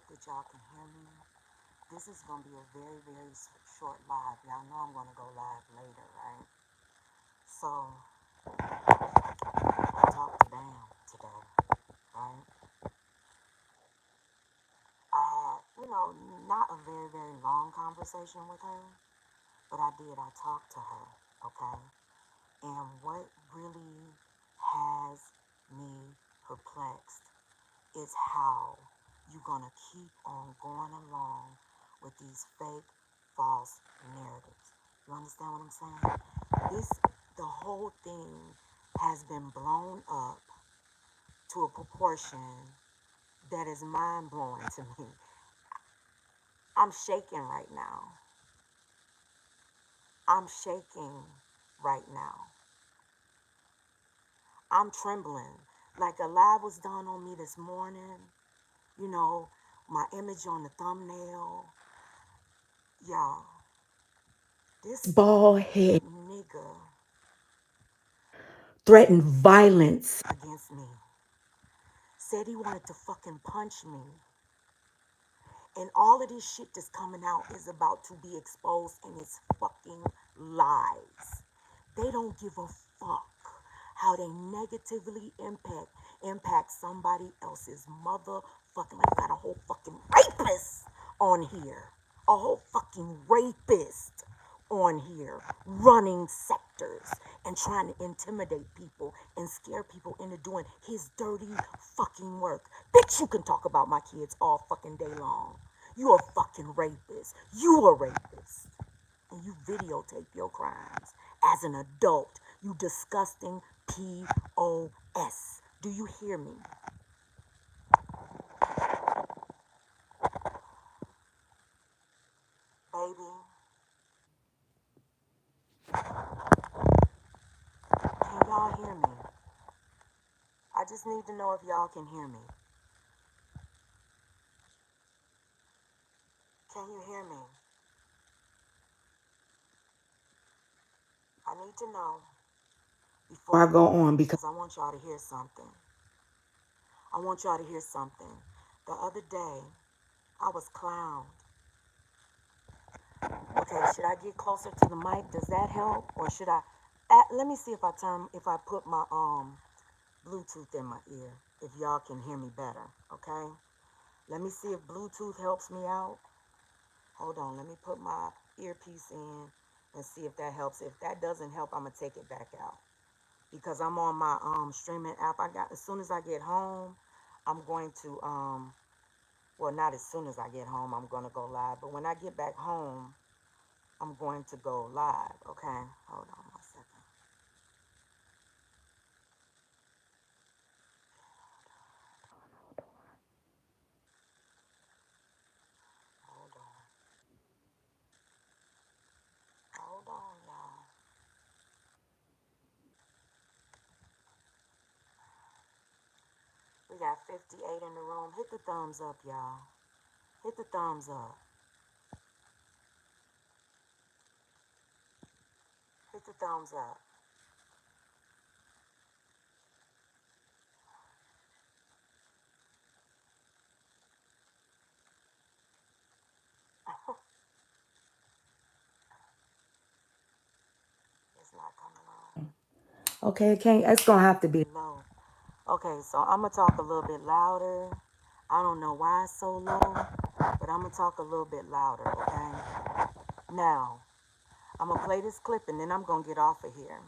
that y'all can hear me. This is going to be a very, very short live. Y'all know I'm going to go live later, right? So, I talked to Bam today, right? I had, not a very, very long conversation with her, but I did. I talked to her, okay? And what really has me perplexed is how you're going to keep on going along with these fake, false narratives. You understand what I'm saying? This, the whole thing has been blown up to a proportion that is mind blowing to me. I'm shaking right now. I'm shaking right now. I'm trembling. Like a live was done on me this morning. You know, my image on the thumbnail. Y'all, this bald head nigga threatened violence against me. Said he wanted to fucking punch me. And all of this shit that's coming out is about to be exposed and it's fucking lies. They don't give a fuck how they negatively impact somebody else's motherfucking life. Got a whole fucking rapist on here. A whole fucking rapist on here running sectors and trying to intimidate people and scare people into doing his dirty fucking work. Bitch, you can talk about my kids all fucking day long. You a fucking rapist. You a rapist. And you videotape your crimes as an adult. You disgusting POS. Do you hear me? Baby, can y'all hear me? I just need to know if y'all can hear me. Can you hear me? I need to know before I go on because I want y'all to hear something. I want y'all to hear something. The other day, I was clowned. Okay, should I get closer to the mic? Does that help? Or should I let me see if I put my Bluetooth in my ear, if y'all can hear me better, okay? Let me see if Bluetooth helps me out. Hold on, let me put my earpiece in and see if that helps. If that doesn't help, I'm gonna take it back out. Because I'm on my streaming app. I got as soon as I get home, I'm going to well, not as soon as I get home, I'm gonna go live. But when I get back home, I'm going to go live. Okay, hold on one second. Hold on. Hold on, y'all. We got 58 in the room. Hit the thumbs up, y'all. Hit the thumbs up. Hit the thumbs up. It's not coming on. Okay, it can't. It's gonna have to be low. Okay, so I'm gonna talk a little bit louder. I don't know why it's so low, but I'm gonna talk a little bit louder. Okay. Now, I'm gonna play this clip and then I'm gonna get off of here.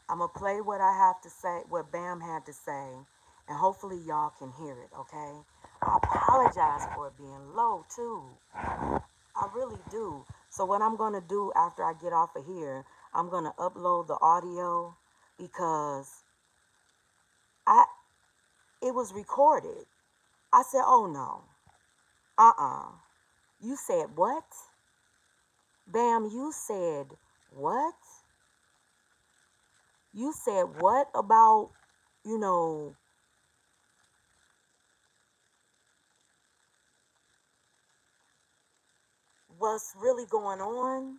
I'm gonna play what I have to say, what Bam had to say, and hopefully y'all can hear it. Okay. I apologize for it being low too. I really do. So what I'm gonna do after I get off of here, I'm gonna upload the audio because I it was recorded. I said, oh no. Uh-uh. You said what? Bam, you said what? You said what about, you know, what's really going on?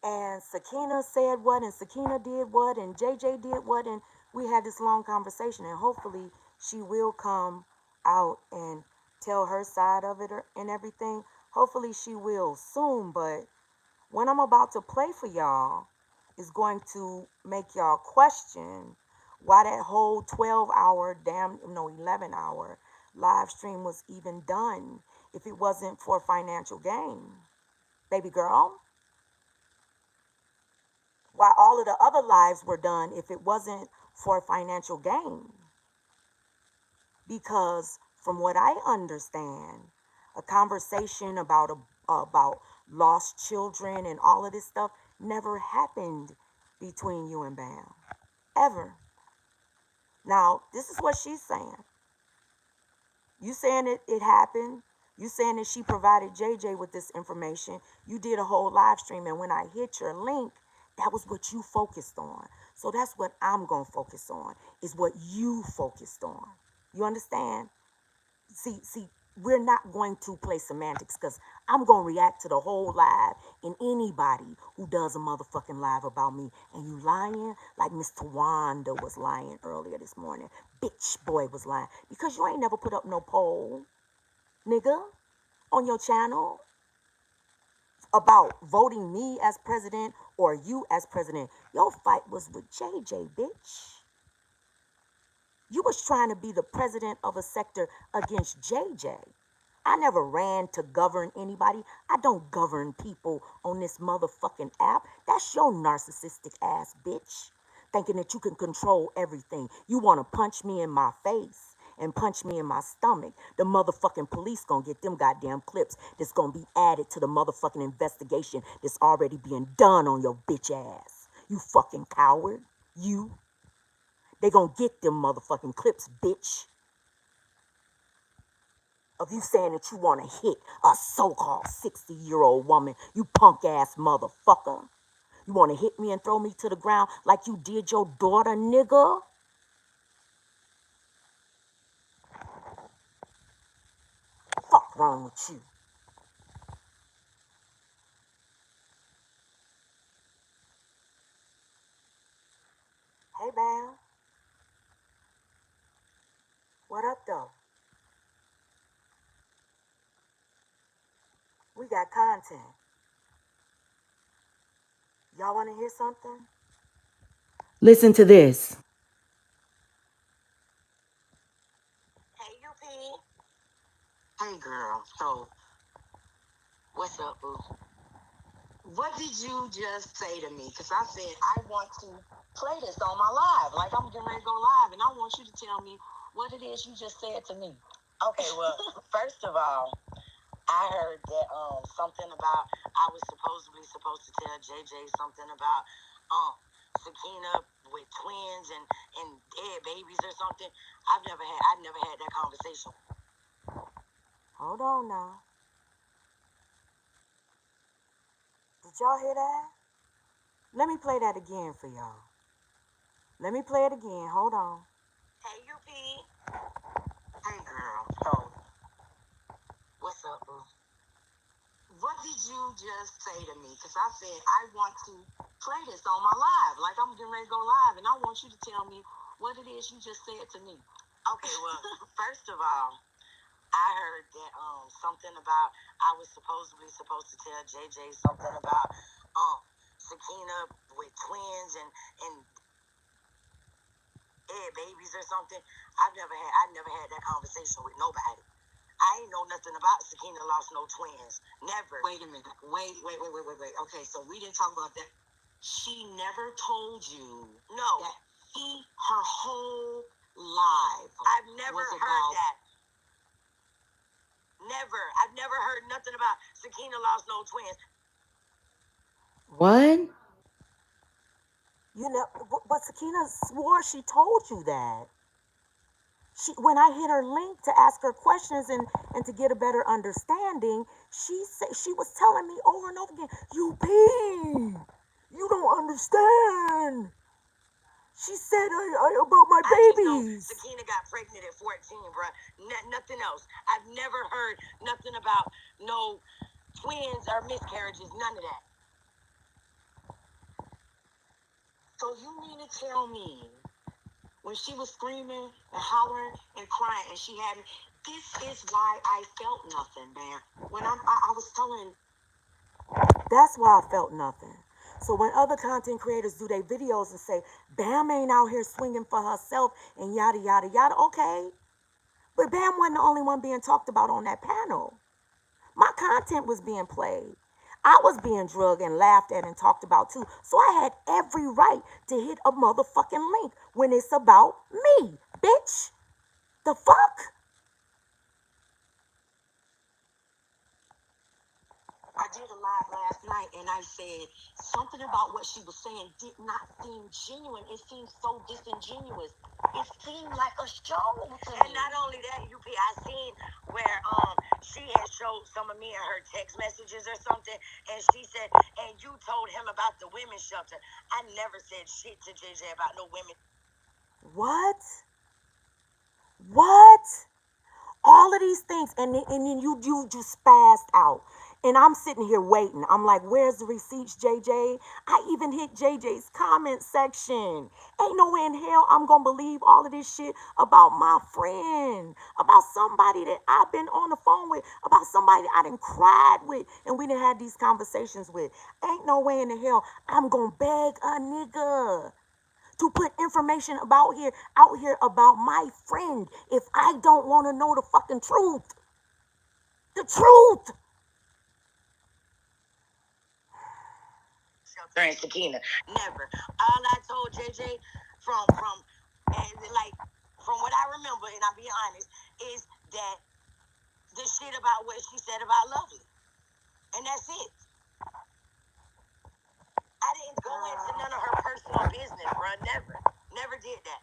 And Sakina said what, and Sakina did what, and JJ did what, and we had this long conversation, and hopefully she will come out and tell her side of it and everything. Hopefully she will soon, but what I'm about to play for y'all is going to make y'all question why that whole 12-hour, 11-hour live stream was even done if it wasn't for financial gain. Baby girl, why all of the other lives were done if it wasn't for financial gain. Because from what I understand, a conversation about lost children and all of this stuff never happened between you and Bam. Ever. Now, this is what she's saying. You saying it happened. You saying that she provided JJ with this information. You did a whole live stream, and when I hit your link, that was what you focused on. So that's what I'm going to focus on, is what you focused on. You understand? See, we're not going to play semantics because I'm going to react to the whole live and anybody who does a motherfucking live about me. And you lying like Miss Tawanda was lying earlier this morning. Bitch boy was lying because you ain't never put up no poll, nigga, on your channel about voting me as president or you as president. Your fight was with JJ, bitch. You was trying to be the president of a sector against JJ. I never ran to govern anybody. I don't govern people on this motherfucking app. That's your narcissistic ass, bitch. Thinking that you can control everything. You want to punch me in my face and punch me in my stomach. The motherfucking police gonna get them goddamn clips that's gonna be added to the motherfucking investigation that's already being done on your bitch ass. You fucking coward. You. They gonna get them motherfucking clips, bitch. Of you saying that you want to hit a so-called 60-year-old woman, you punk-ass motherfucker. You want to hit me and throw me to the ground like you did your daughter, nigga? Fuck wrong with you? Hey, Bam. What up, though? We got content. Y'all want to hear something? Listen to this. Hey, UP. Hey, girl. So, what's up, boo? What did you just say to me? Because I said I want to play this on my live. Like I'm getting ready to go live, and I want you to tell me what it is you just said to me. Okay, well, first of all, I heard that something about I was supposed to tell JJ something about Sakina with twins and dead babies or something. I never had that conversation. Hold on now. Did y'all hear that? Let me play that again for y'all. Let me play it again. Hold on. Hey, UP. Hey, girl. So, what's up, boo? What did you just say to me? Because I said I want to play this on my live. Like I'm getting ready to go live, and I want you to tell me what it is you just said to me. Okay, well, first of all, I heard that something about I was supposed to tell JJ something about Sakina with twins and babies or something. I never had that conversation with nobody. I ain't know nothing about Sakina lost no twins. Never. Wait a minute. Wait. Okay, so we didn't talk about that. She never told you. No. That her whole life. I've never heard that. Never. I've never heard nothing about Sakina lost no twins. What? You know, but Sakina swore she told you that. When I hit her link to ask her questions and to get a better understanding, she was telling me over and over again, UP, you don't understand. She said about my babies. Sakina got pregnant at 14, bruh. Nothing else. I've never heard nothing about no twins or miscarriages, none of that. So you mean to tell me when she was screaming and hollering and crying and she had This is why I felt nothing, man. When I was telling, that's why I felt nothing. So when other content creators do their videos and say, Bam ain't out here swinging for herself and yada, yada, yada, okay. But Bam wasn't the only one being talked about on that panel. My content was being played. I was being drugged and laughed at and talked about too. So I had every right to hit a motherfucking link when it's about me, bitch. The fuck? I did a live last night and I said something about what she was saying did not seem genuine. It seemed so disingenuous. It seemed like a show to me. And not only that, UP, I seen where she had showed some of me and her text messages or something, and she said, and you told him about the women's shelter. I never said shit to JJ about no women. What? What? All of these things, and then you just spazzed out. And I'm sitting here waiting. I'm like, where's the receipts, JJ? I even hit JJ's comment section. Ain't no way in hell I'm gonna believe all of this shit about my friend, about somebody that I've been on the phone with, about somebody I done cried with, and we done had these conversations with. Ain't no way in the hell I'm gonna beg a nigga to put information out here about my friend if I don't want to know the fucking truth. The truth. Shelter and Sakina. Never. All I told JJ from and like from what I remember, and I'll be honest, is that the shit about what she said about Lovely. And that's it. I didn't go into none of her personal business, bro. Never. Never did that.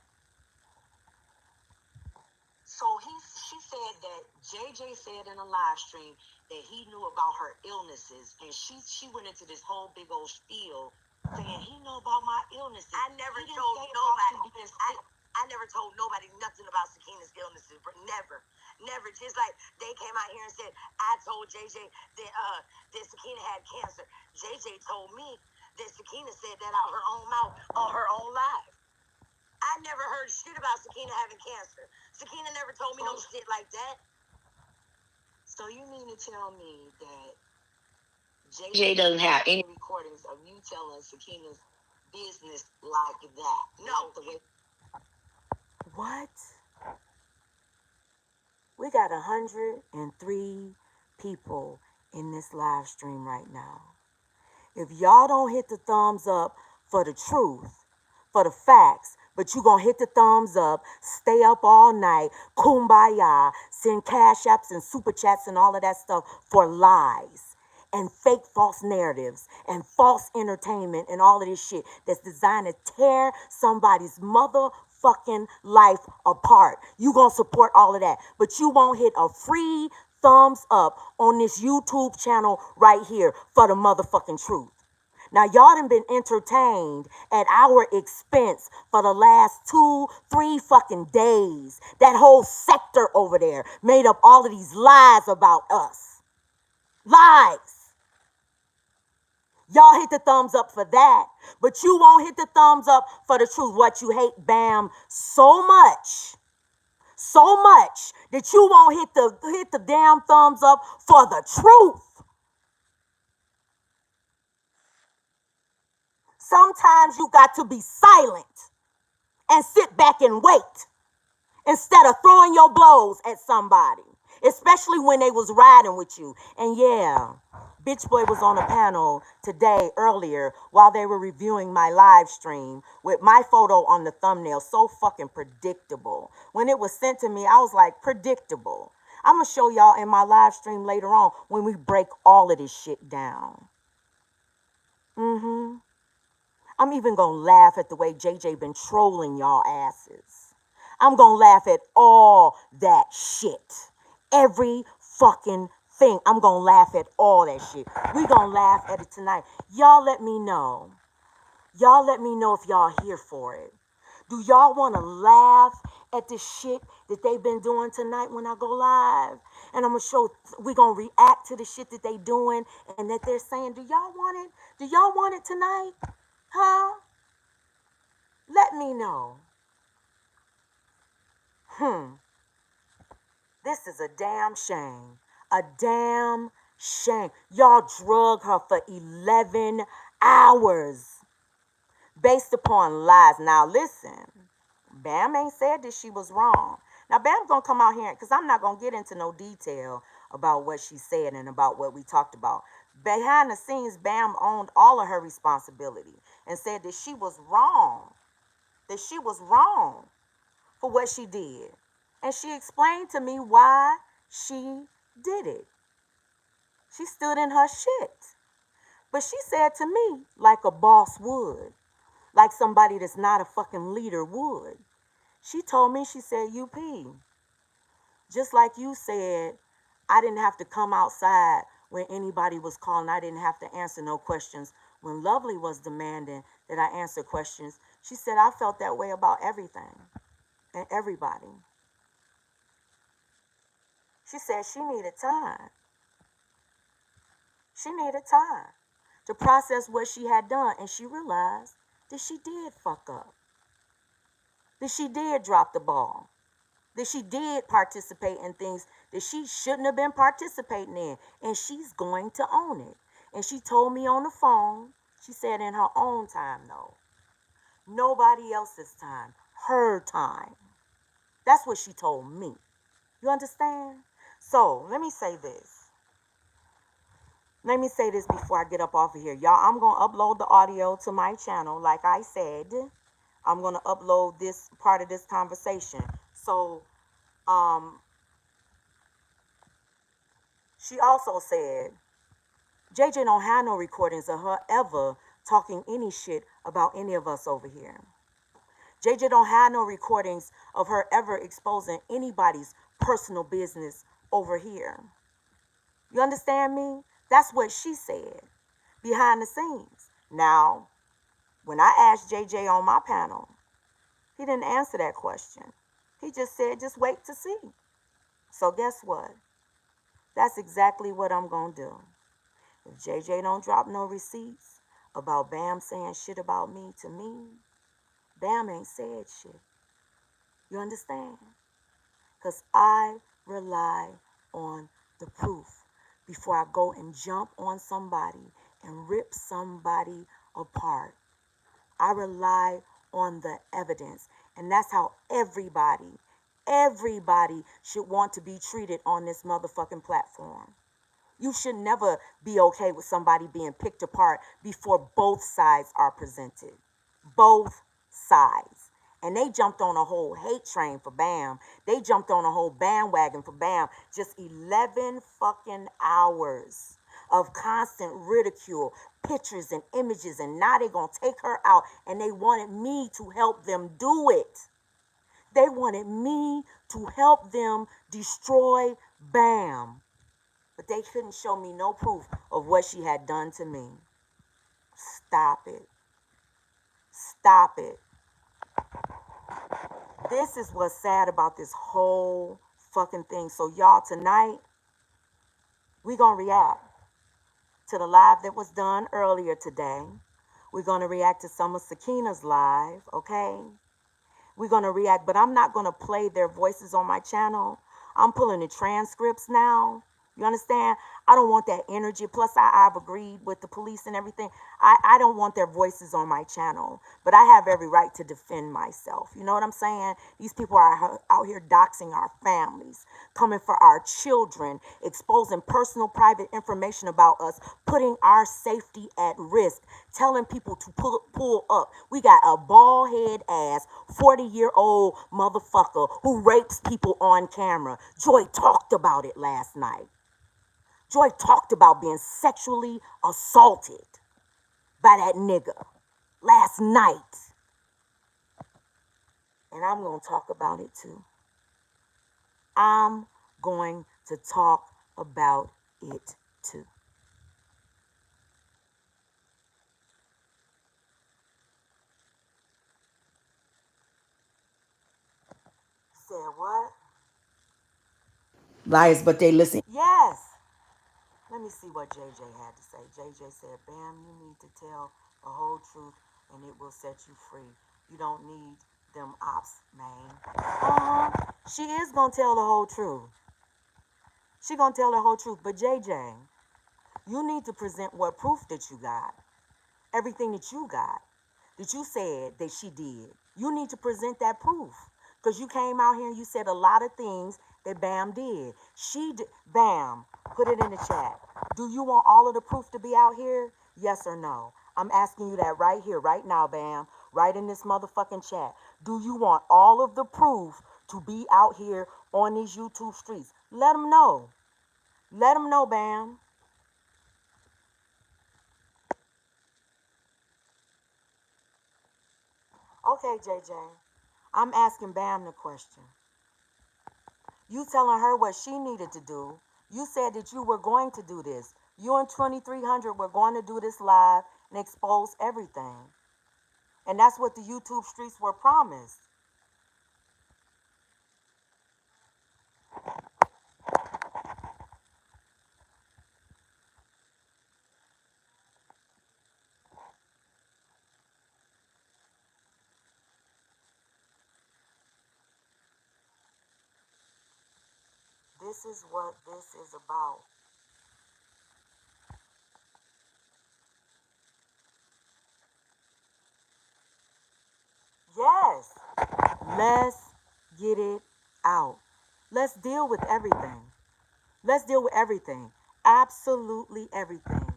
So she said that JJ said in a live stream that he knew about her illnesses, and she went into this whole big old spiel saying he knew about my illnesses. I never told nobody because I never told nobody nothing about Sakina's illnesses, but never. Just like they came out here and said I told JJ that Sakina had cancer. JJ told me that Sakina said that out her own mouth on her own live. I never heard shit about Sakina having cancer. Sakina never told me no shit like that. So you mean to tell me that JJ doesn't have any recordings of you telling Sakina's business like that? No. What? We got 103 people in this live stream right now. If y'all don't hit the thumbs up for the truth, for the facts, but you gonna hit the thumbs up, stay up all night, kumbaya, send cash apps and super chats and all of that stuff for lies and fake false narratives and false entertainment and all of this shit that's designed to tear somebody's motherfucking life apart. You gonna support all of that, but you won't hit a free thumbs up on this YouTube channel right here for the motherfucking truth. Now, y'all done been entertained at our expense for the last 2-3 fucking days. That whole sector over there made up all of these lies about us. Lies. Y'all hit the thumbs up for that, but you won't hit the thumbs up for the truth. What, you hate Bam so much that you won't hit the damn thumbs up for the truth. Sometimes you got to be silent and sit back and wait instead of throwing your blows at somebody, especially when they was riding with you. And yeah, Bitch Boy was on a panel today earlier while they were reviewing my live stream with my photo on the thumbnail. So fucking predictable. When it was sent to me, I was like, predictable. I'm going to show y'all in my live stream later on when we break all of this shit down. I'm even going to laugh at the way JJ been trolling y'all asses. I'm going to laugh at all that shit. Every fucking thing. I'm going to laugh at all that shit. We going to laugh at it tonight. Y'all let me know. Y'all let me know if y'all here for it. Do y'all want to laugh at the shit that they've been doing tonight when I go live? And I'm going to show, we going to react to the shit that they doing and that they're saying. Do y'all want it? Do y'all want it tonight? Huh? Let me know. This is a damn shame. A damn shame. Y'all drug her for 11 hours based upon lies. Now listen, Bam ain't said that she was wrong. Now Bam gonna come out here because I'm not gonna get into no detail about what she said and about what we talked about. Behind the scenes, Bam owned all of her responsibility and said that she was wrong. That she was wrong for what she did. And she explained to me why she did it. She stood in her shit. But she said to me, like a boss would, like somebody that's not a fucking leader would. She told me, she said, UP, just like you said, I didn't have to come outside when anybody was calling. I didn't have to answer no questions. When Lovely was demanding that I answer questions, she said, I felt that way about everything and everybody. She said she needed time. She needed time to process what she had done. And she realized that she did fuck up. That she did drop the ball. That she did participate in things that she shouldn't have been participating in. And she's going to own it. And she told me on the phone, she said in her own time though. Nobody else's time. Her time. That's what she told me. You understand? So let me say this. Let me say this before I get up off of here. Y'all, I'm going to upload the audio to my channel. Like I said, I'm going to upload this part of this conversation. So, she also said, JJ don't have no recordings of her ever talking any shit about any of us over here. JJ don't have no recordings of her ever exposing anybody's personal business over here. You understand me? That's what she said behind the scenes. Now, when I asked JJ on my panel, he didn't answer that question. He just said, just wait to see. So guess what? That's exactly what I'm going to do. If JJ don't drop no receipts about Bam saying shit about me to me, Bam ain't said shit. You understand? Because I rely on the proof before I go and jump on somebody and rip somebody apart. I rely on the evidence. And that's how everybody should want to be treated on this motherfucking platform. You should never be okay with somebody being picked apart before both sides are presented. Both sides. And they jumped on a whole hate train for Bam. They jumped on a whole bandwagon for Bam. Just 11 fucking hours of constant ridicule, pictures and images, and now they're going to take her out, and they wanted me to help them do it. They wanted me to help them destroy Bam. But they couldn't show me no proof of what she had done to me. Stop it. Stop it. This is what's sad about this whole fucking thing. So y'all, tonight, we're going to react to the live that was done earlier today. We're going to react to some of Sakina's live, okay? We're going to react, but I'm not going to play their voices on my channel. I'm pulling the transcripts now. You understand? I don't want that energy. Plus, I've agreed with the police and everything. I don't want their voices on my channel. But I have every right to defend myself. You know what I'm saying? These people are out here doxing our families, coming for our children, exposing personal, private information about us, putting our safety at risk, telling people to pull up. We got a bald head ass, 40-year-old motherfucker who rapes people on camera. Joy talked about it last night. Joy talked about being sexually assaulted by that nigga last night. And I'm going to talk about it too. I'm going to talk about it too. Said what? Liars, but they listen. Yes. Let me see what JJ had to say. JJ said, Bam, you need to tell the whole truth and it will set you free. You don't need them ops, man. She is going to tell the whole truth. She gonna tell the whole truth. But JJ, you need to present what proof that you got. Everything that you got, that you said that she did. You need to present that proof. Because you came out here and you said a lot of things that Bam did. She did. Bam, put it in the chat. Do you want all of the proof to be out here? Yes or no? I'm asking you that right here, right now, Bam. Right in this motherfucking chat. Do you want all of the proof to be out here on these YouTube streets? Let them know. Let them know, Bam. Okay, JJ. I'm asking Bam the question. You telling her what she needed to do. You said that you were going to do this. You and 2300 were going to do this live and expose everything. And that's what the YouTube streets were promised. This is what this is about. Yes. Let's get it out. Let's deal with everything. Let's deal with everything. Absolutely everything.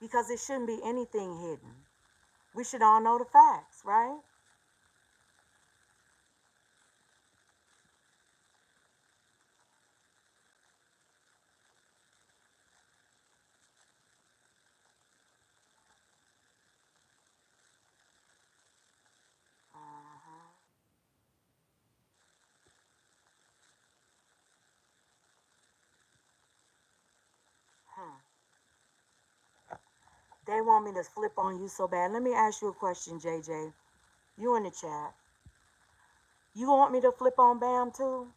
Because it shouldn't be anything hidden. We should all know the facts, right? Uh-huh. Hmm. They want me to flip on you so bad. Let me ask you a question, JJ. You in the chat. You want me to flip on Bam too?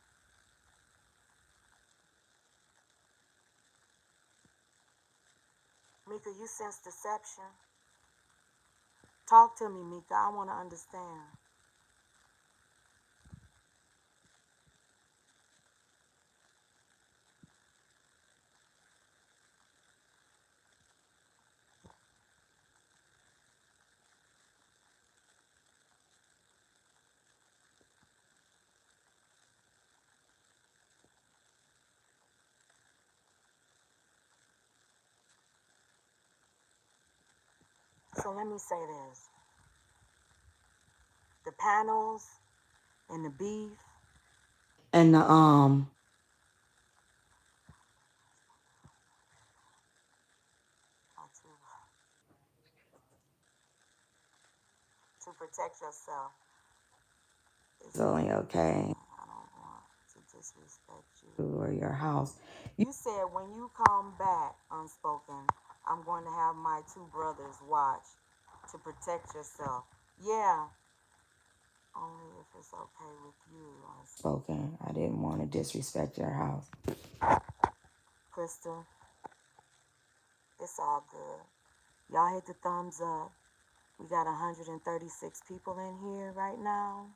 Mika, you sense deception. Talk to me, Mika. I want to understand. So let me say this. The panels and the beef and the to protect yourself. It's only okay. I don't want to disrespect you or your house. You said when you come back, Unspoken, I'm going to have my two brothers watch to protect yourself. Yeah, only if it's okay with you, Unspoken. I didn't want to disrespect your house. Crystal, it's all good. Y'all hit the thumbs up. We got 136 people in here right now.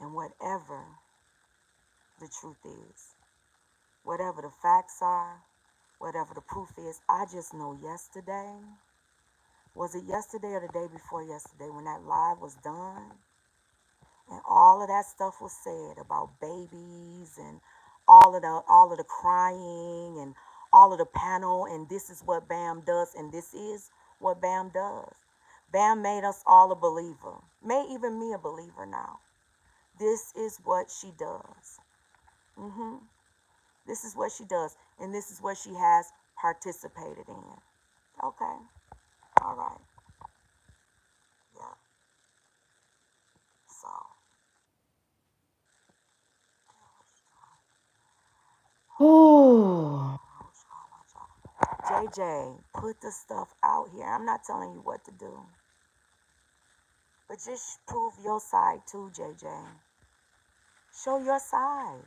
And whatever the truth is, whatever the facts are, whatever the proof is, I just know yesterday, was it yesterday or the day before yesterday when that live was done? And all of that stuff was said about babies and all of the crying and all of the panel and this is what Bam does and this is what Bam does. Bam made us all a believer. Made even me a believer now. This is what she does. This is what she does. And this is what she has participated in. Okay. All right. Yeah. So. Ooh. JJ, put the stuff out here. I'm not telling you what to do. But just prove your side too, JJ. Show your side.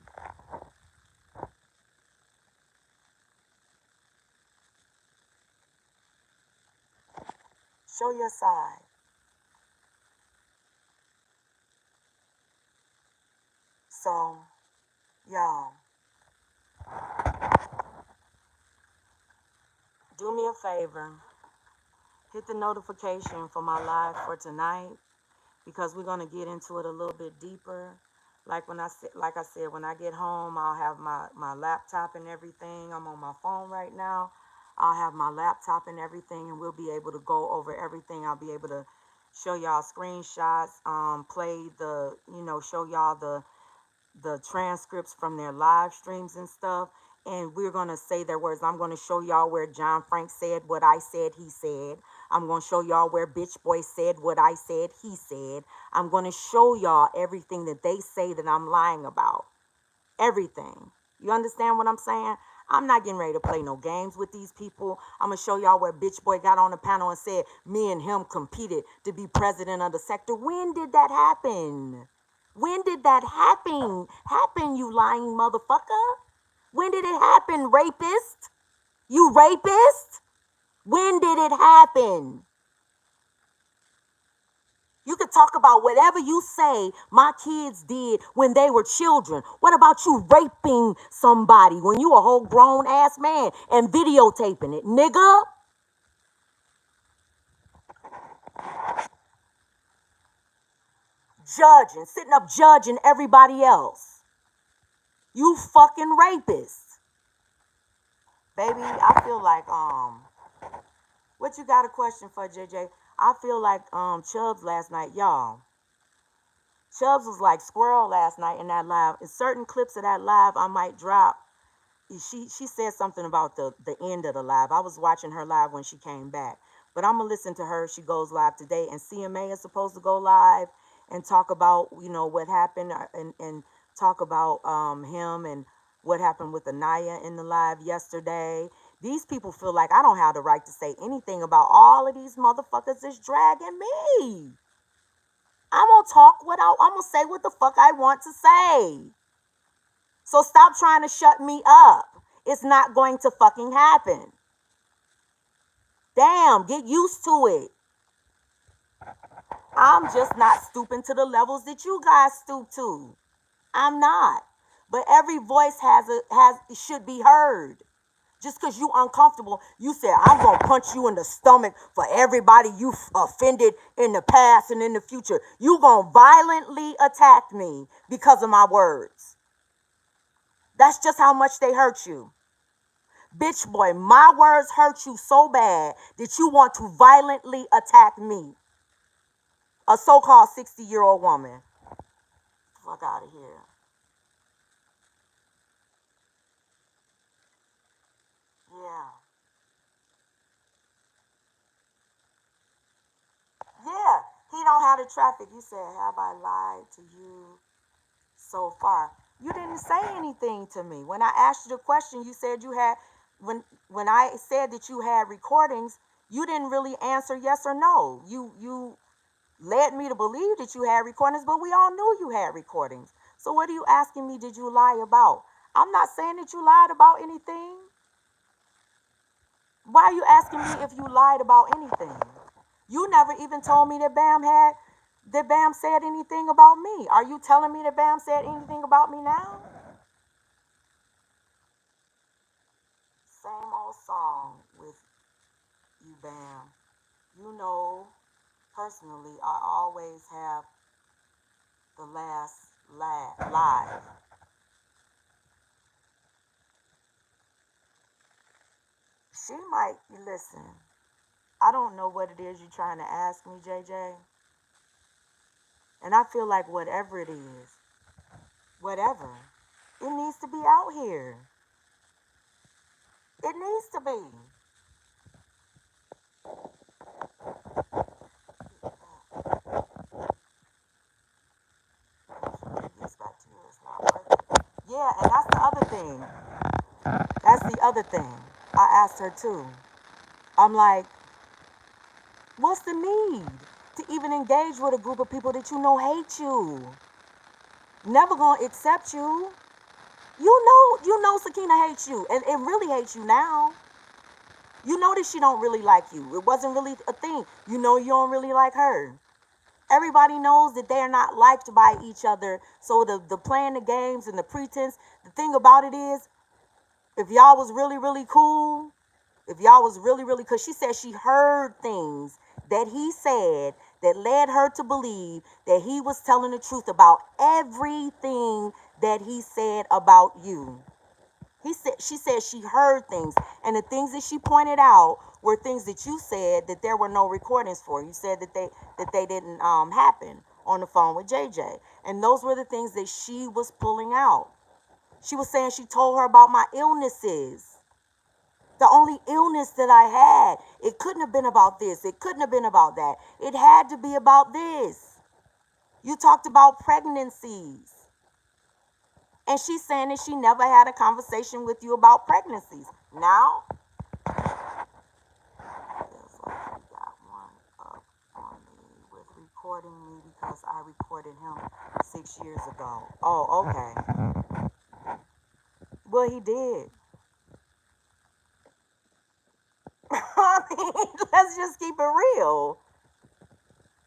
Show your side. So, y'all. Do me a favor. Hit the notification for my live for tonight because we're gonna get into it a little bit deeper. Like I said, when I get home, I'll have my laptop and everything. I'm on my phone right now. I'll have my laptop and everything, and we'll be able to go over everything. I'll be able to show y'all screenshots, play the, show y'all the transcripts from their live streams and stuff. And we're going to say their words. I'm going to show y'all where John Frank said what I said he said. I'm going to show y'all where Bitch Boy said what I said he said. I'm going to show y'all everything that they say that I'm lying about. Everything. You understand what I'm saying? I'm not getting ready to play no games with these people. I'm going to show y'all where Bitch Boy got on the panel and said me and him competed to be president of the sector. When did that happen? When did that happen, you lying motherfucker? When did it happen, rapist? You rapist? When did it happen? You could talk about whatever you say my kids did when they were children. What about you raping somebody when you a whole grown ass man and videotaping it, nigga? Judging, sitting up judging everybody else. You fucking rapist. Baby, I feel like what you got a question for, JJ? I feel like Chubbs last night, y'all. Chubbs was like squirrel last night in that live. In certain clips of that live I might drop. She said something about the end of the live. I was watching her live when she came back. But I'm gonna listen to her. She goes live today, and CMA is supposed to go live and talk about, what happened, and talk about him and what happened with Anaya in the live yesterday. These people feel like I don't have the right to say anything about all of these motherfuckers that's dragging me. I'm gonna say what the fuck I want to say. So stop trying to shut me up. It's not going to fucking happen. Damn, get used to it. I'm just not stooping to the levels that you guys stoop to. I'm not. But every voice should be heard. Just because you uncomfortable, you say, I'm going to punch you in the stomach for everybody you offended in the past and in the future. You going to violently attack me because of my words. That's just how much they hurt you. Bitch boy, my words hurt you so bad that you want to violently attack me. A so-called 60-year-old woman. Fuck out of here. Yeah. Yeah. He don't have the traffic. You said, have I lied to you so far? You didn't say anything to me. When I asked you the question, you said you had, when I said that you had recordings, you didn't really answer yes or no. You led me to believe that you had recordings, but we all knew you had recordings. So what are you asking me, did you lie about? I'm not saying that you lied about anything. Why are you asking me if you lied about anything? You never even told me that Bam said anything about me. Are you telling me that Bam said anything about me now? Same old song with you, Bam. You know, personally, I always have the last live. She might listen. I don't know what it is you're trying to ask me, JJ. And I feel like whatever it is, whatever, it needs to be out here. It needs to be. This back to you. It's not working. Yeah, and that's the other thing. That's the other thing. I asked her too. I'm like, what's the need to even engage with a group of people that you know hate you? Never gonna accept you. You know Sakina hates you, and it really hates you now. You know that she don't really like you. It wasn't really a thing. You know you don't really like her. Everybody knows that they're not liked by each other. So the playing the games and the pretense, the thing about it is, if y'all was really, really cool, If y'all was really, really, because she said she heard things that he said that led her to believe that he was telling the truth about everything that he said about you. She said she heard things, and the things that she pointed out were things that you said that there were no recordings for. You said that they didn't happen on the phone with JJ, and those were the things that she was pulling out. She was saying she told her about my illnesses. The only illness that I had, it couldn't have been about this. It couldn't have been about that. It had to be about this. You talked about pregnancies. And she's saying that she never had a conversation with you about pregnancies. Now, feels like he got one up on me with recording me because I recorded him 6 years ago. Oh, okay. Well, he did. I mean, let's just keep it real.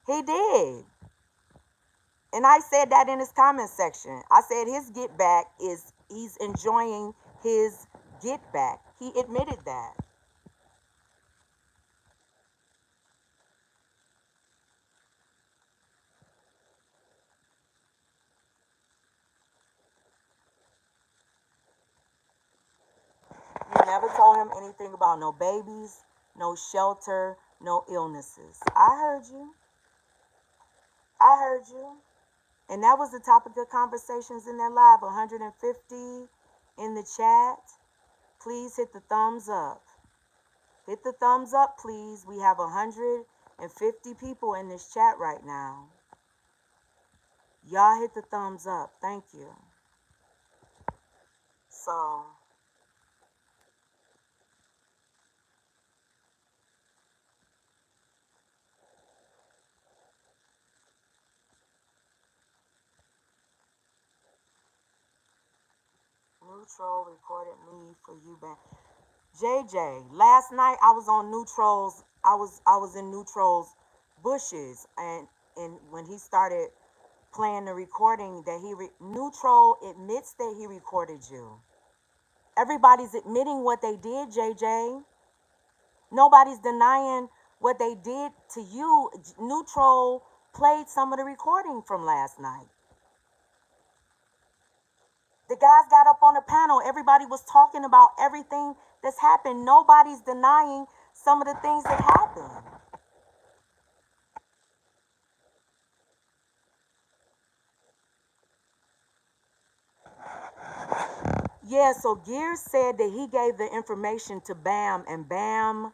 He did. And I said that in his comment section. I said his get back is he's enjoying his get back. He admitted that. You never told him anything about no babies, no shelter, no illnesses. I heard you. I heard you. And that was the topic of conversations in that live. 150 in the chat. Please hit the thumbs up. Hit the thumbs up, please. We have 150 people in this chat right now. Y'all hit the thumbs up. Thank you. So, Neutral recorded me for you back. JJ, last night I was on Neutral's. I was in Neutral's bushes, and when he started playing the recording that Neutral admits that he recorded you. Everybody's admitting what they did, JJ. Nobody's denying what they did to you. Neutral played some of the recording from last night. The guys got up on the panel. Everybody was talking about everything that's happened. Nobody's denying some of the things that happened. Yeah, so Gears said that he gave the information to Bam and Bam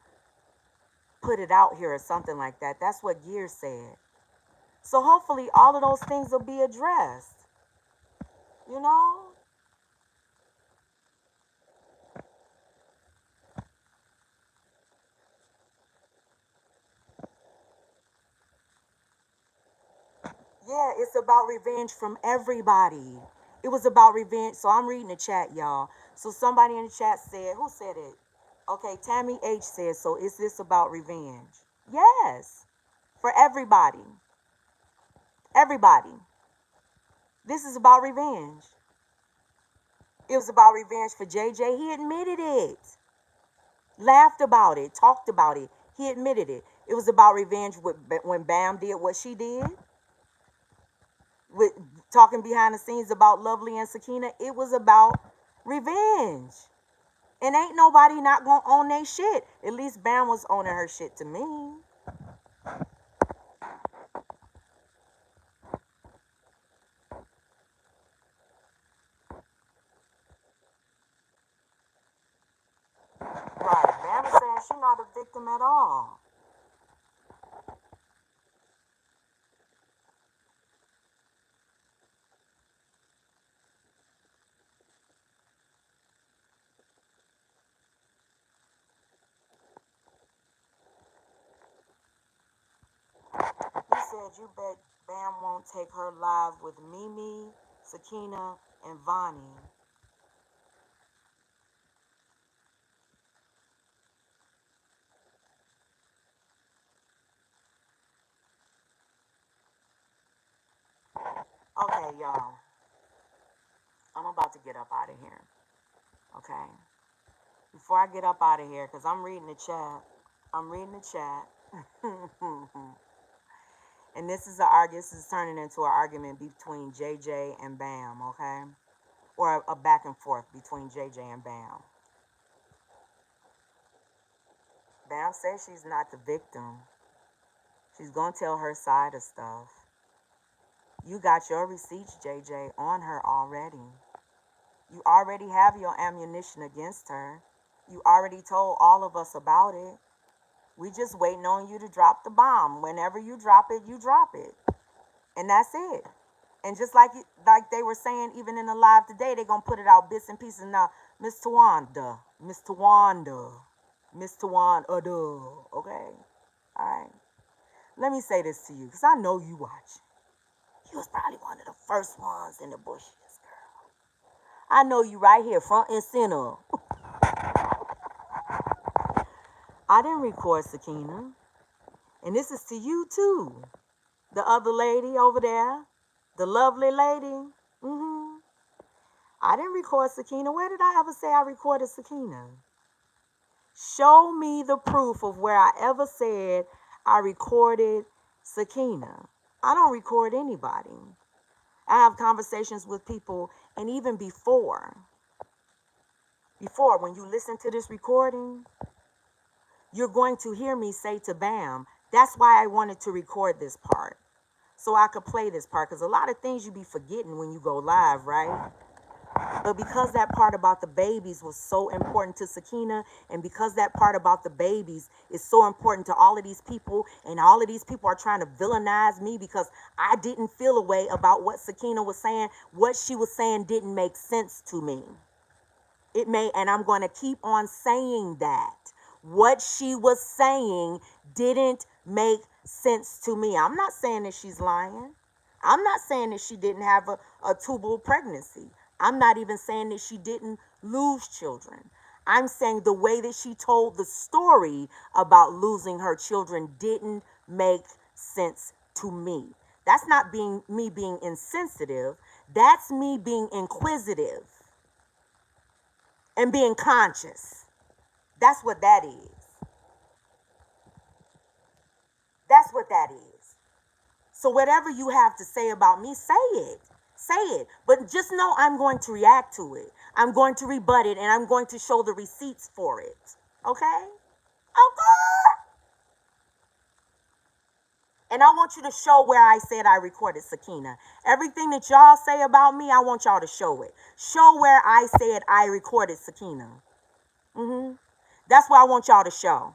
put it out here or something like that. That's what Gears said. So hopefully all of those things will be addressed. You know? Yeah, it's about revenge from everybody. It was about revenge. So I'm reading the chat, y'all. So somebody in the chat said, who said it? Okay, Tammy H says, so is this about revenge? Yes, for everybody. Everybody. This is about revenge. It was about revenge for JJ. He admitted it. Laughed about it. Talked about it. He admitted it. It was about revenge when Bam did what she did. With talking behind the scenes about Lovely and Sakina. It was about revenge. And ain't nobody not gonna own their shit. At least Bam was owning her shit to me. Right. Bam is saying she's not a victim at all. He said you bet Bam won't take her live with Mimi, Sakina, and Vonnie. Okay, y'all. I'm about to get up out of here. Okay. Before I get up out of here, because I'm reading the chat. I'm reading the chat. And this is this is turning into an argument between JJ and Bam, okay? Or a back and forth between JJ and Bam. Bam says she's not the victim. She's gonna tell her side of stuff. You got your receipts, JJ, on her already. You already have your ammunition against her. You already told all of us about it. We just waiting on you to drop the bomb. Whenever you drop it, you drop it. And that's it. And just like they were saying, even in the live today, they're going to put it out bits and pieces. Now, Miss Tawanda, okay? All right. Let me say this to you, because I know you watch. You was probably one of the first ones in the bushes, girl. I know you right here, front and center. I didn't record Sakina. And this is to you, too. The other lady over there. The lovely lady. I didn't record Sakina. Where did I ever say I recorded Sakina? Show me the proof of where I ever said I recorded Sakina. I don't record anybody. I have conversations with people, and even before when you listen to this recording, you're going to hear me say to Bam, that's why I wanted to record this part, so I could play this part, because a lot of things you be forgetting when you go live, right? But because that part about the babies was so important to Sakina, and because that part about the babies is so important to all of these people, and all of these people are trying to villainize me because I didn't feel a way about what Sakina was saying, what she was saying didn't make sense to me. It may, and I'm going to keep on saying that. What she was saying didn't make sense to me. I'm not saying that she's lying. I'm not saying that she didn't have a tubal pregnancy. I'm not even saying that she didn't lose children. I'm saying the way that she told the story about losing her children didn't make sense to me. That's not me being insensitive. That's me being inquisitive and being conscious. That's what that is. That's what that is. So whatever you have to say about me, say it. Say it. But just know I'm going to react to it. I'm going to rebut it, and I'm going to show the receipts for it. Okay? Okay. And I want you to show where I said I recorded Sakina. Everything that y'all say about me, I want y'all to show it. Show where I said I recorded Sakina. That's what I want y'all to show.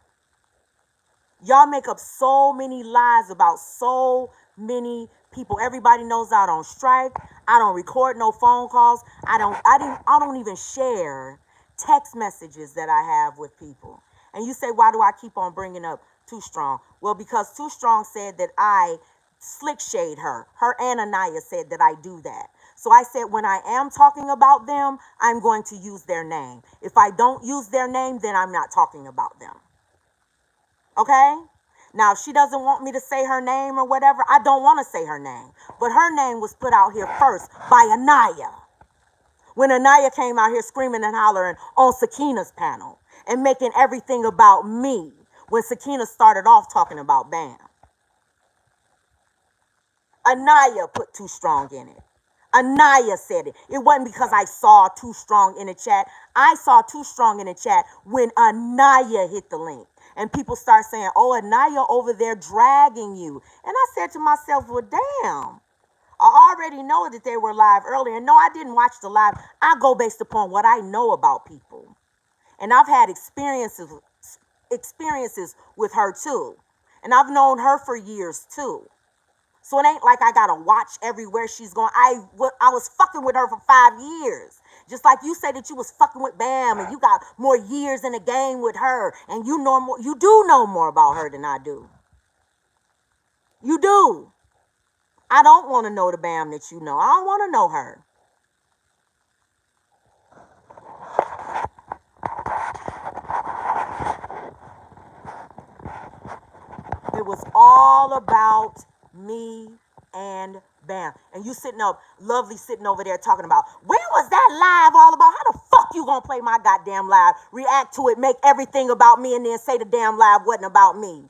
Y'all make up so many lies about so many people. Everybody knows I don't strike. I don't record no phone calls. I don't even share text messages that I have with people. And you say, why do I keep on bringing up Too Strong? Well, because Too Strong said that I slick shade her. Her and Anaya said that I do that. So I said, when I am talking about them, I'm going to use their name. If I don't use their name, then I'm not talking about them. Okay? Now, if she doesn't want me to say her name or whatever, I don't want to say her name. But her name was put out here first by Anaya. When Anaya came out here screaming and hollering on Sakina's panel and making everything about me when Sakina started off talking about Bam. Anaya put Too Strong in it. Anaya said it. It wasn't because I saw Too Strong in the chat. I saw Too Strong in the chat when Anaya hit the link. And people start saying, oh, Anaya over there dragging you. And I said to myself, well, damn. I already know that they were live earlier. And no, I didn't watch the live. I go based upon what I know about people. And I've had experiences with her too. And I've known her for years too. So it ain't like I gotta watch everywhere she's going. I was fucking with her for 5 years. Just like you say that you was fucking with Bam and you got more years in the game with her. And you do know more about her than I do. You do. I don't want to know the Bam that you know. I don't want to know her. It was all about me and Bam. And you sitting up, Lovely sitting over there talking about, where was that live all about? How the fuck fuck you gonna play my goddamn live, react to it, make everything about me, and then say the damn live wasn't about me?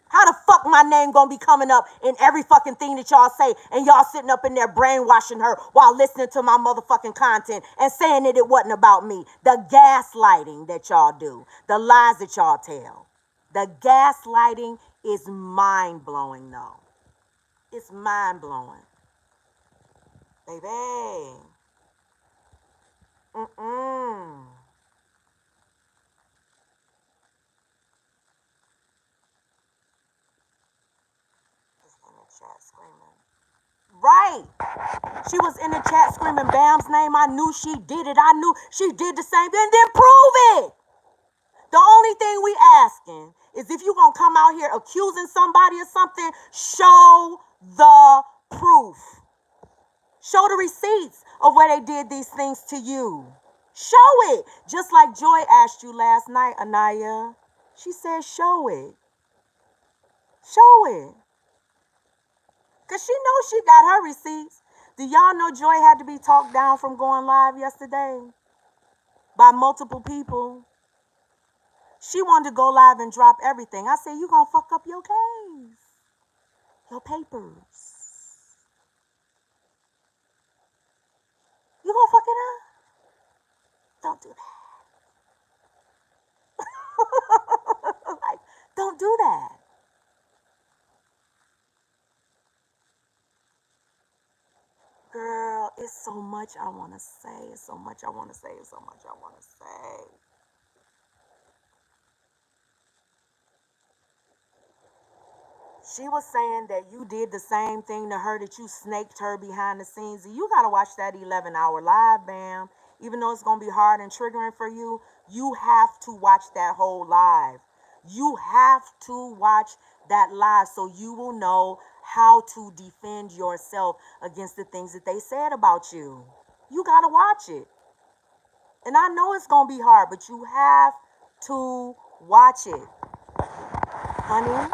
How the fuck my name gonna be coming up in every fucking thing that y'all say, and y'all sitting up in there brainwashing her while listening to my motherfucking content and saying that it wasn't about me? The gaslighting that y'all do, the lies that y'all tell. The gaslighting is mind-blowing, though. It's mind-blowing. Baby. Mm-mm. Just in the chat screaming. Right. She was in the chat screaming Bam's name. I knew she did it. I knew she did the same thing. Then prove it. The only thing we asking is if you gonna come out here accusing somebody of something, show the proof. Show the receipts of where they did these things to you. Show it. Just like Joy asked you last night, Anaya. She said, show it. Show it. Because she knows she got her receipts. Do y'all know Joy had to be talked down from going live yesterday by multiple people? She wanted to go live and drop everything. I said, you going to fuck up your case, your papers. You going to fuck it up? Don't do that. Like, don't do that. Girl, it's so much I want to say. It's so much I want to say. It's so much I want to say. She was saying that you did the same thing to her, that you snaked her behind the scenes. You got to watch that 11-hour live, Bam. Even though it's going to be hard and triggering for you, you have to watch that whole live. You have to watch that live so you will know how to defend yourself against the things that they said about you. You got to watch it. And I know it's going to be hard, but you have to watch it. Honey,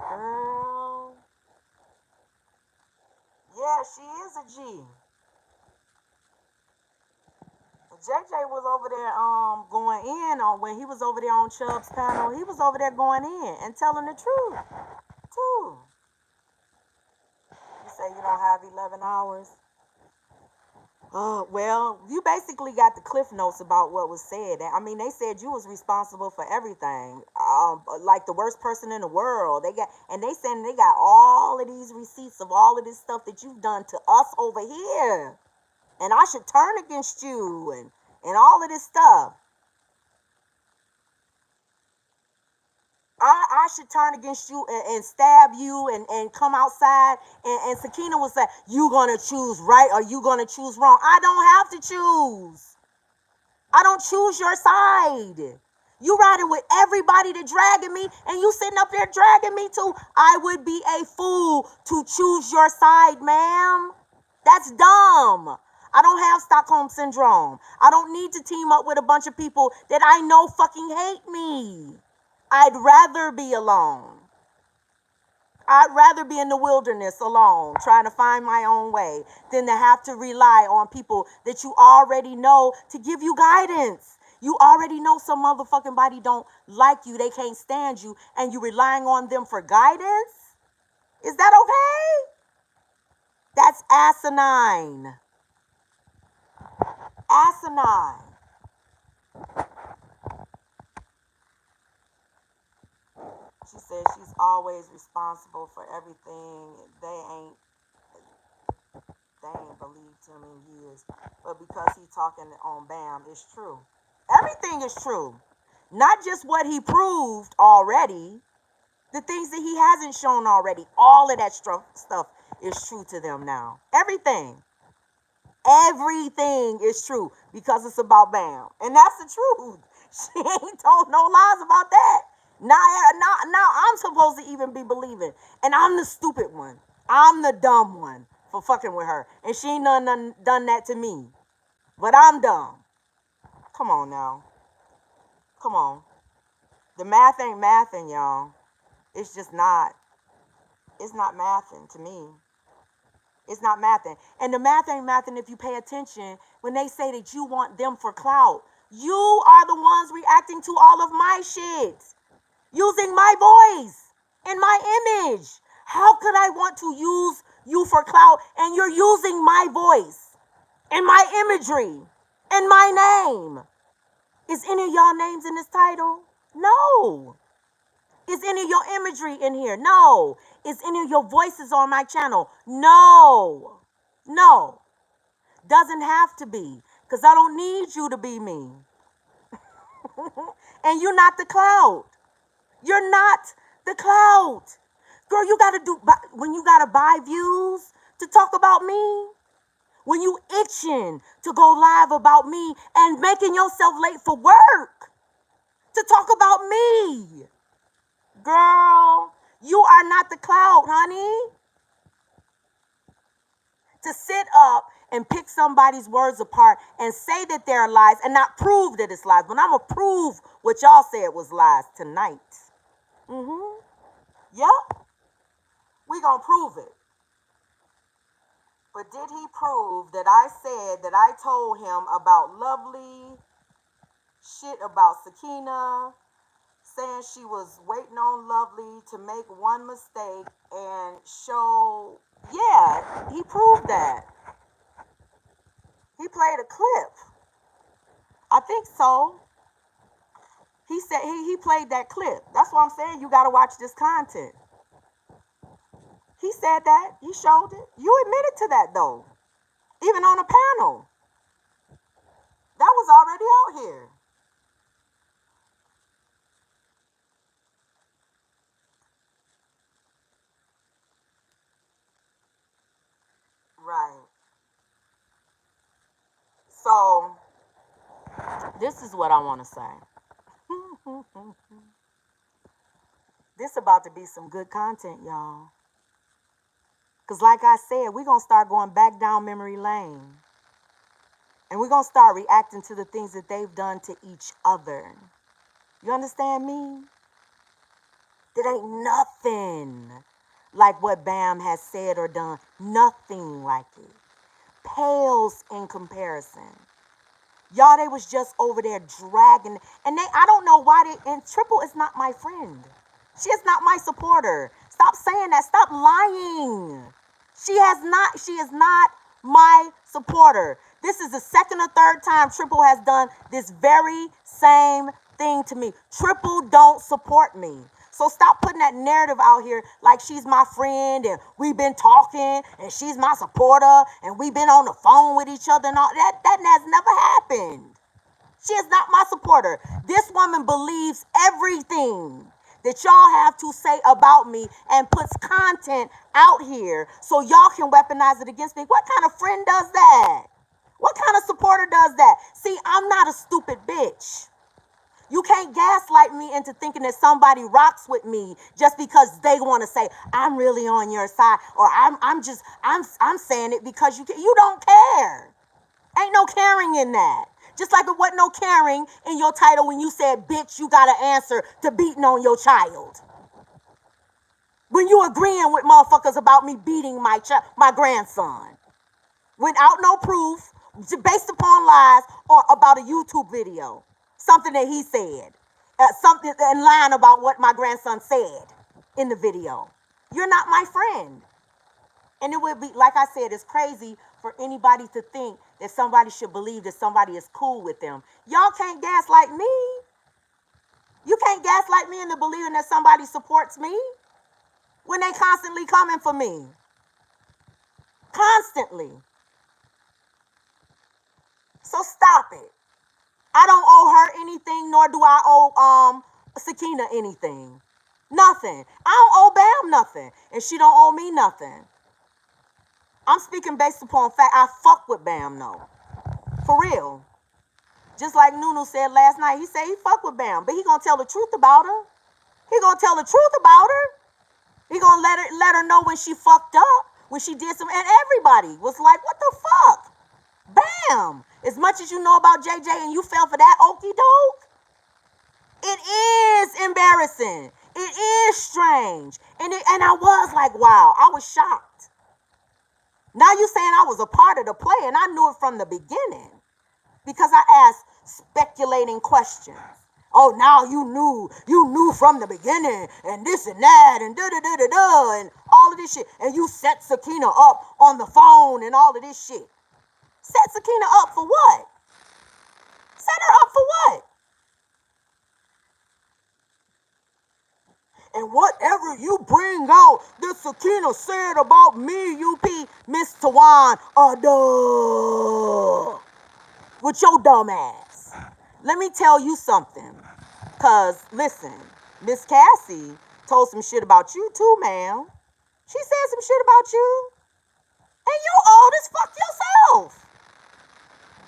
girl. Yeah, she is a G. JJ was over there going in on when he was over there on Chubb's panel. He was over there going in and telling the truth too. You say you don't have 11 hours. Well, you basically got the cliff notes about what was said. I mean, they said you was responsible for everything, like the worst person in the world. They saying they got all of these receipts of all of this stuff that you've done to us over here, and I should turn against you and all of this stuff. I should turn against you and stab you and come outside and Sakina will say, you gonna choose right or you gonna choose wrong. I don't have to choose. I don't choose your side. You riding with everybody that dragging me and you sitting up there dragging me too. I would be a fool to choose your side, ma'am. That's dumb. I don't have Stockholm Syndrome. I don't need to team up with a bunch of people that I know fucking hate me. I'd rather be alone. I'd rather be in the wilderness alone, trying to find my own way, than to have to rely on people that you already know to give you guidance. You already know some motherfucking body don't like you, they can't stand you, and you relying on them for guidance? Is that okay? That's asinine. Asinine. She says she's always responsible for everything. They ain't believed him in years. But because he talking on Bam, it's true. Everything is true. Not just what he proved already, the things that he hasn't shown already. All of that stuff is true to them now. Everything. Everything is true because it's about Bam. And that's the truth. She ain't told no lies about that. Now I'm supposed to even be believing. And I'm the stupid one. I'm the dumb one for fucking with her. And she ain't done that to me. But I'm dumb. Come on now. Come on. The math ain't mathing, y'all. It's just not. It's not mathing to me. It's not mathing. And the math ain't mathing if you pay attention when they say that you want them for clout. You are the ones reacting to all of my shit, using my voice and my image. How could I want to use you for clout and you're using my voice and my imagery and my name? Is any of y'all names in this title? No. Is any of your imagery in here? No. Is any of your voices on my channel? No. No. Doesn't have to be, because I don't need you to be me. And you're not the clout. You're not the clout. Girl, you gotta do, when you gotta buy views to talk about me, when you itching to go live about me and making yourself late for work to talk about me. Girl, you are not the clout, honey. To sit up and pick somebody's words apart and say that they're lies and not prove that it's lies. But I'm going to prove what y'all said was lies tonight. Yep. We going to prove it. But did he prove that I said that I told him about Lovely, shit about Sakina, saying she was waiting on Lovely to make one mistake and show, yeah, he proved that. He played a clip. I think so. He said he played that clip. That's what I'm saying. You got to watch this content. He said that. He showed it. You admitted to that, though. Even on a panel. That was already out here. Right. So, this is what I want to say. This about to be some good content, y'all. Because like I said, we're going to start going back down memory lane. And we're going to start reacting to the things that they've done to each other. You understand me? There ain't nothing like what Bam has said or done. Nothing like it. Pales in comparison. Y'all, they was just over there dragging. And I don't know why and Triple is not my friend. She is not my supporter. Stop saying that. Stop lying. She is not my supporter. This is the second or third time Triple has done this very same thing to me. Triple don't support me. So stop putting that narrative out here like she's my friend and we've been talking and she's my supporter and we've been on the phone with each other and all that. That has never happened. She is not my supporter. This woman believes everything that y'all have to say about me and puts content out here so y'all can weaponize it against me. What kind of friend does that? What kind of supporter does that? See, I'm not a stupid bitch. You can't gaslight me into thinking that somebody rocks with me just because they want to say I'm really on your side, or I'm saying it because you don't care. Ain't no caring in that. Just like it wasn't no caring in your title when you said, bitch, you got to answer to beating on your child. When you agreeing with motherfuckers about me beating my grandson. Without no proof, based upon lies or about a YouTube video. Something that he said. Something in line about what my grandson said in the video. You're not my friend. And it would be, like I said, it's crazy for anybody to think that somebody should believe that somebody is cool with them. Y'all can't gaslight me. You can't gaslight me into believing that somebody supports me when they constantly coming for me. Constantly. So stop it. I don't owe her anything, nor do I owe Sakina anything. Nothing. I don't owe Bam nothing, and she don't owe me nothing. I'm speaking based upon fact. I fuck with Bam, no. For real. Just like Nunu said last night, he said he fuck with Bam, but he gonna tell the truth about her. He gonna tell the truth about her. He gonna let her know when she fucked up, when she did some, and everybody was like, what the fuck? Bam! As much as you know about JJ and you fell for that okie doke, it is embarrassing. It is strange. And I was like, wow, I was shocked. Now you saying I was a part of the play and I knew it from the beginning because I asked speculating questions. Oh, now you knew from the beginning, and this and that, and da da da da da, and all of this shit. And you set Sakina up on the phone and all of this shit. Set Sakina up for what? Set her up for what? And whatever you bring out that Sakina said about me, UP, Miss Tawan, duh, with your dumb ass. Let me tell you something. Cause listen, Miss Cassie told some shit about you too, ma'am. She said some shit about you. And you old as fuck yourself.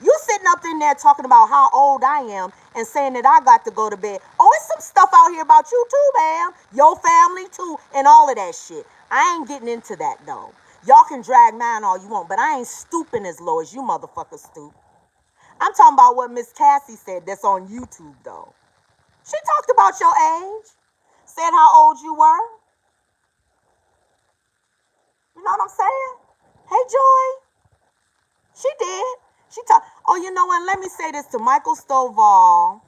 You sitting up in there talking about how old I am and saying that I got to go to bed. Oh, it's some stuff out here about you too, ma'am. Your family too, and all of that shit. I ain't getting into that though. Y'all can drag mine all you want, but I ain't stooping as low as you motherfuckers stoop. I'm talking about what Miss Cassie said that's on YouTube though. She talked about your age, said how old you were. You know what I'm saying? Hey, Joy. She did. She talked. Oh, you know what? Let me say this to Michael Stovall,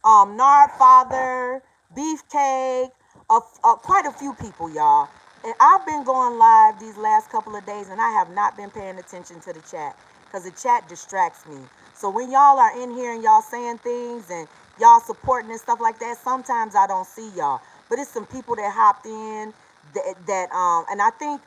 Nard Father, Beefcake, quite a few people, y'all. And I've been going live these last couple of days, and I have not been paying attention to the chat because the chat distracts me. So when y'all are in here and y'all saying things and y'all supporting and stuff like that, sometimes I don't see y'all. But it's some people that hopped in and I think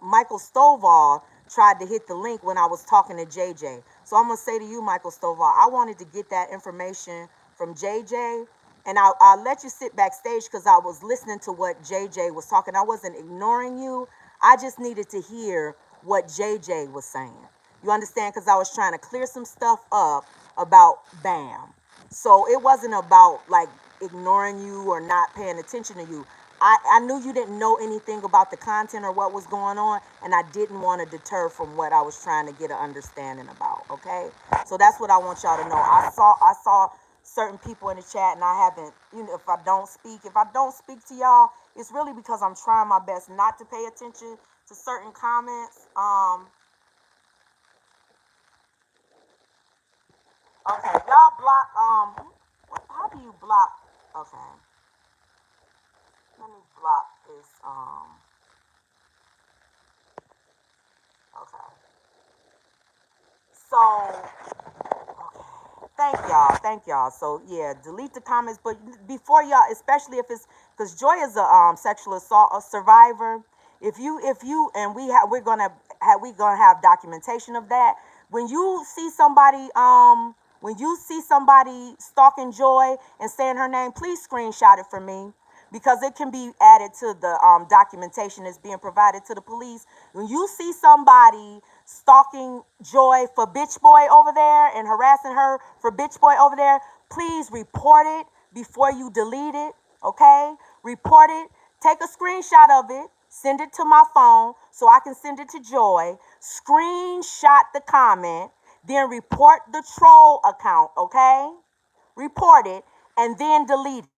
Michael Stovall tried to hit the link when I was talking to JJ. So I'm gonna say to you, Michael Stovall, I wanted to get that information from JJ, and I'll let you sit backstage because I was listening to what JJ was talking. I wasn't ignoring you. I just needed to hear what JJ was saying. You understand? Because I was trying to clear some stuff up about BAM. So it wasn't about like ignoring you or not paying attention to you. I knew you didn't know anything about the content or what was going on, and I didn't want to deter from what I was trying to get an understanding about. Okay, so that's what I want y'all to know. I saw certain people in the chat, and I haven't. You know, if I don't speak to y'all, it's really because I'm trying my best not to pay attention to certain comments. Okay, y'all block. How do you block? Okay, let me block this. Okay. So, okay. Thank y'all. So yeah, delete the comments. But before y'all, especially if it's because Joy is a sexual assault survivor. If you and we're gonna have documentation of that. When you see somebody stalking Joy and saying her name, please screenshot it for me because it can be added to the documentation that's being provided to the police. When you see somebody stalking Joy for bitch boy over there and harassing her for bitch boy over there, please report it before you delete it, okay? Report it. Take a screenshot of it. Send it to my phone so I can send it to Joy. Screenshot the comment. Then report the troll account, okay? Report it and then delete it.